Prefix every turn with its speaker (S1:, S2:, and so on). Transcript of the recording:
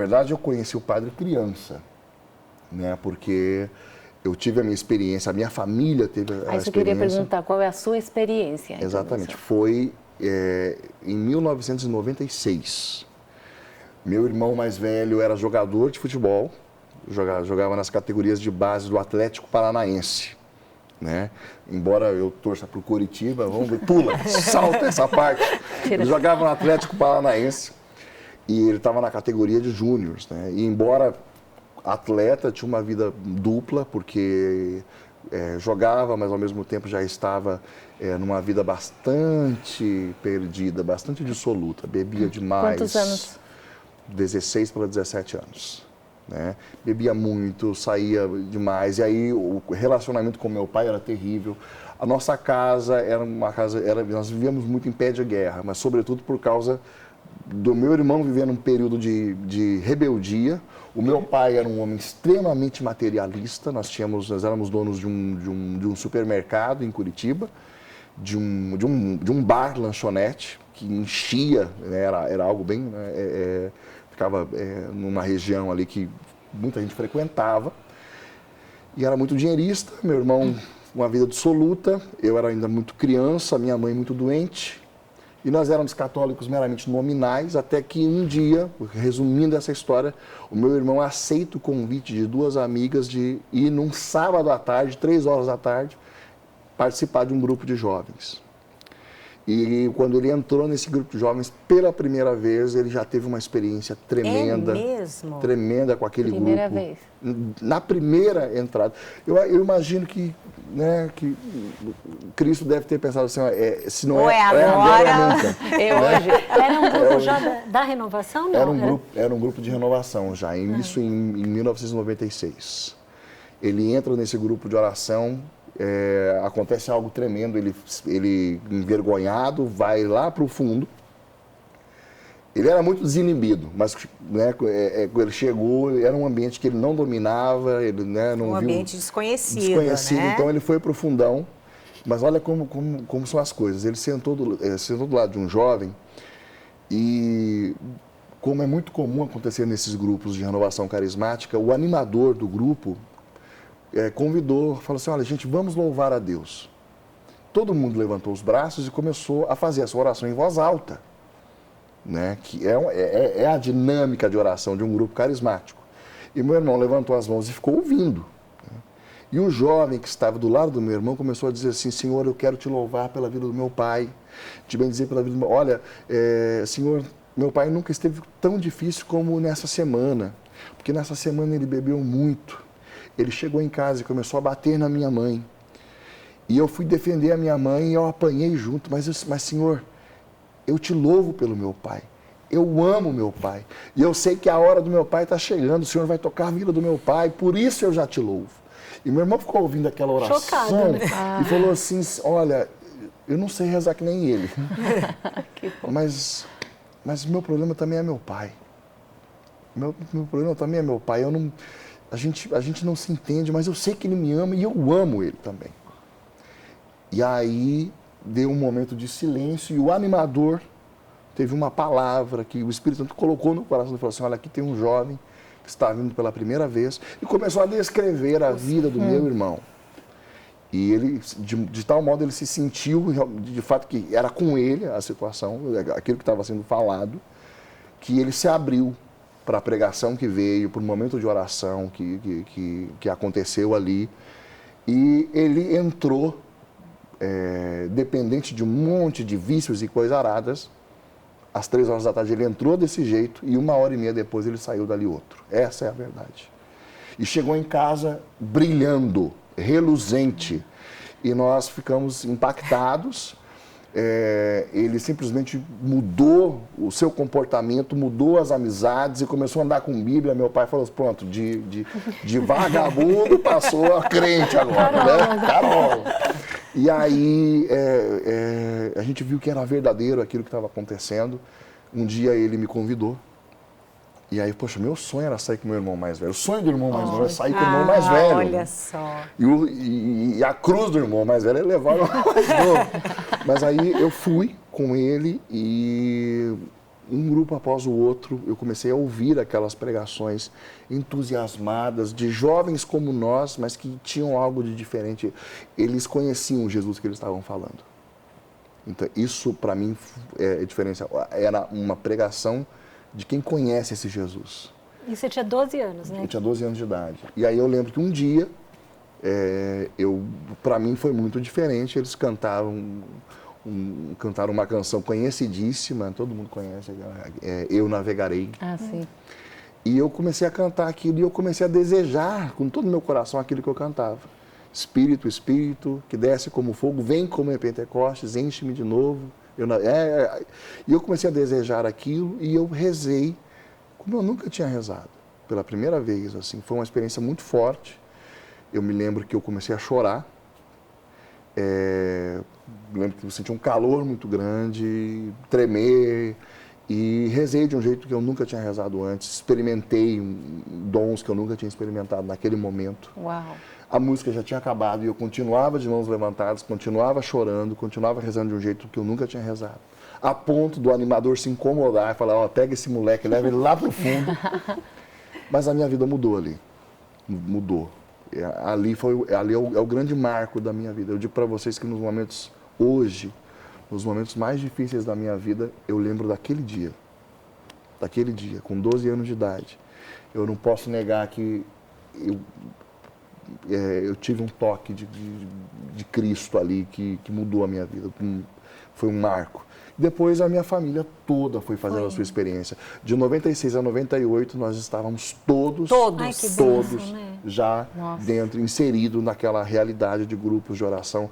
S1: Na verdade, eu conheci o padre criança, né? Porque eu tive a minha experiência, a minha família teve a experiência.
S2: Aí eu queria perguntar qual é a sua experiência.
S1: Exatamente. Foi em 1996. Meu irmão mais velho era jogador de futebol, jogava nas categorias de base do Atlético Paranaense, né? Embora eu torça para o Coritiba, vamos ver, pula, salta essa parte. Ele jogava no Atlético Paranaense e ele estava na categoria de júniores, né? E embora atleta, tinha uma vida dupla, porque jogava, mas ao mesmo tempo já estava numa vida bastante perdida, bastante dissoluta, bebia demais.
S2: Quantos anos?
S1: 16 para 17 anos. Né? Bebia muito, saía demais, e aí o relacionamento com meu pai era terrível. A nossa casa era uma casa, nós vivíamos muito em pé de guerra, mas sobretudo por causa do meu irmão vivendo um período de rebeldia. O meu pai era um homem extremamente materialista, nós éramos donos de um supermercado em Curitiba, de um bar lanchonete que enchia, né? Era algo bem... ficava numa região ali que muita gente frequentava, e era muito dinheirista. Meu irmão, uma vida dissoluta, eu era ainda muito criança, minha mãe muito doente, e nós éramos católicos meramente nominais, até que um dia, resumindo essa história, o meu irmão aceita o convite de duas amigas de ir num sábado à tarde, 3 horas da tarde, participar de um grupo de jovens. E quando ele entrou nesse grupo de jovens, pela primeira vez, ele já teve uma experiência tremenda.
S3: É mesmo?
S1: Tremenda com aquele
S2: Primeira
S1: grupo.
S2: vez.
S1: Na primeira entrada. Eu imagino que Cristo deve ter pensado assim, se não
S3: Ou
S1: é
S3: agora,
S1: é nunca.
S2: Hoje.
S3: Era um grupo já da renovação, não?
S1: Era um grupo de renovação já, isso em 1996. Ele entra nesse grupo de oração, acontece algo tremendo, ele envergonhado, vai lá para o fundo. Ele era muito desinibido, mas né, ele chegou, era um ambiente que ele não dominava, ele não viu... Um
S3: ambiente desconhecido, né?
S1: Então ele foi para o fundão, mas olha como são as coisas. Ele sentou do lado de um jovem e, como é muito comum acontecer nesses grupos de renovação carismática, o animador do grupo convidou, falou assim, olha gente, vamos louvar a Deus. Todo mundo levantou os braços e começou a fazer essa oração em voz alta. Né, que é a dinâmica de oração de um grupo carismático. E meu irmão levantou as mãos e ficou ouvindo. Né? E o jovem que estava do lado do meu irmão começou a dizer assim, Senhor, eu quero te louvar pela vida do meu pai, te bendizer pela vida do meu... Olha, Senhor, meu pai nunca esteve tão difícil como nessa semana, porque nessa semana ele bebeu muito. Ele chegou em casa e começou a bater na minha mãe. E eu fui defender a minha mãe e eu apanhei junto, mas Senhor, eu te louvo pelo meu pai, eu amo meu pai, e eu sei que a hora do meu pai está chegando, o Senhor vai tocar a vida do meu pai, por isso eu já te louvo. E meu irmão ficou ouvindo aquela oração.
S3: Chocado, né?
S1: E falou assim, olha, eu não sei rezar que nem ele, mas meu problema também é meu pai. Meu problema também é meu pai. A gente não se entende, mas eu sei que ele me ama e eu amo ele também. E aí deu um momento de silêncio e o animador teve uma palavra que o Espírito Santo colocou no coração e falou assim, olha, aqui tem um jovem que está vindo pela primeira vez, e começou a descrever a vida do meu irmão. E ele, de tal modo, ele se sentiu, de fato, que era com ele a situação, aquilo que estava sendo falado, que ele se abriu para a pregação que veio, para o momento de oração que aconteceu ali, e ele entrou dependente de um monte de vícios e coisaradas. Às 3 horas da tarde ele entrou desse jeito e 1h30 depois ele saiu dali outro. Essa é a verdade. E chegou em casa brilhando, reluzente. E nós ficamos impactados. Ele simplesmente mudou o seu comportamento, mudou as amizades e começou a andar com Bíblia. Meu pai falou, pronto, de vagabundo passou a crente agora, né? Carol. E aí a gente viu que era verdadeiro aquilo que estava acontecendo. Um dia ele me convidou. E aí, poxa, meu sonho era sair com o meu irmão mais velho. O sonho do irmão mais velho era sair com o irmão mais velho.
S3: Olha só.
S1: E a cruz do irmão mais velho é levar o irmão mais novo. Mas aí eu fui com ele e um grupo após o outro, eu comecei a ouvir aquelas pregações entusiasmadas de jovens como nós, mas que tinham algo de diferente. Eles conheciam o Jesus que eles estavam falando. Então, isso para mim é diferencial. Era uma pregação de quem conhece esse Jesus.
S3: E você tinha 12 anos, né?
S1: Eu tinha 12 anos de idade. E aí eu lembro que um dia, para mim foi muito diferente, eles cantaram uma canção conhecidíssima, todo mundo conhece, Eu Navegarei.
S2: Ah, sim.
S1: E eu comecei a cantar aquilo e eu comecei a desejar com todo o meu coração aquilo que eu cantava. Espírito, Espírito, que desce como fogo, vem como em Pentecostes, enche-me de novo. E eu comecei a desejar aquilo e eu rezei como eu nunca tinha rezado. Pela primeira vez, assim, foi uma experiência muito forte. Eu me lembro que eu comecei a chorar. Lembro que eu senti um calor muito grande, tremer, e rezei de um jeito que eu nunca tinha rezado antes. Experimentei dons que eu nunca tinha experimentado naquele momento.
S2: Uau!
S1: A música já tinha acabado e eu continuava de mãos levantadas, continuava chorando, continuava rezando de um jeito que eu nunca tinha rezado. A ponto do animador se incomodar e falar, pega esse moleque, leva ele lá pro fundo. Mas a minha vida mudou ali. Mudou. Ali é o grande marco da minha vida. Eu digo para vocês que nos momentos mais difíceis da minha vida, eu lembro daquele dia, com 12 anos de idade. Eu não posso negar que eu tive um toque de Cristo ali que mudou a minha vida, foi um marco. Depois a minha família toda foi fazer a sua experiência. De 96 a 98 nós estávamos todos
S3: Ai, que bênção, né?
S1: já inseridos naquela realidade de grupos de oração.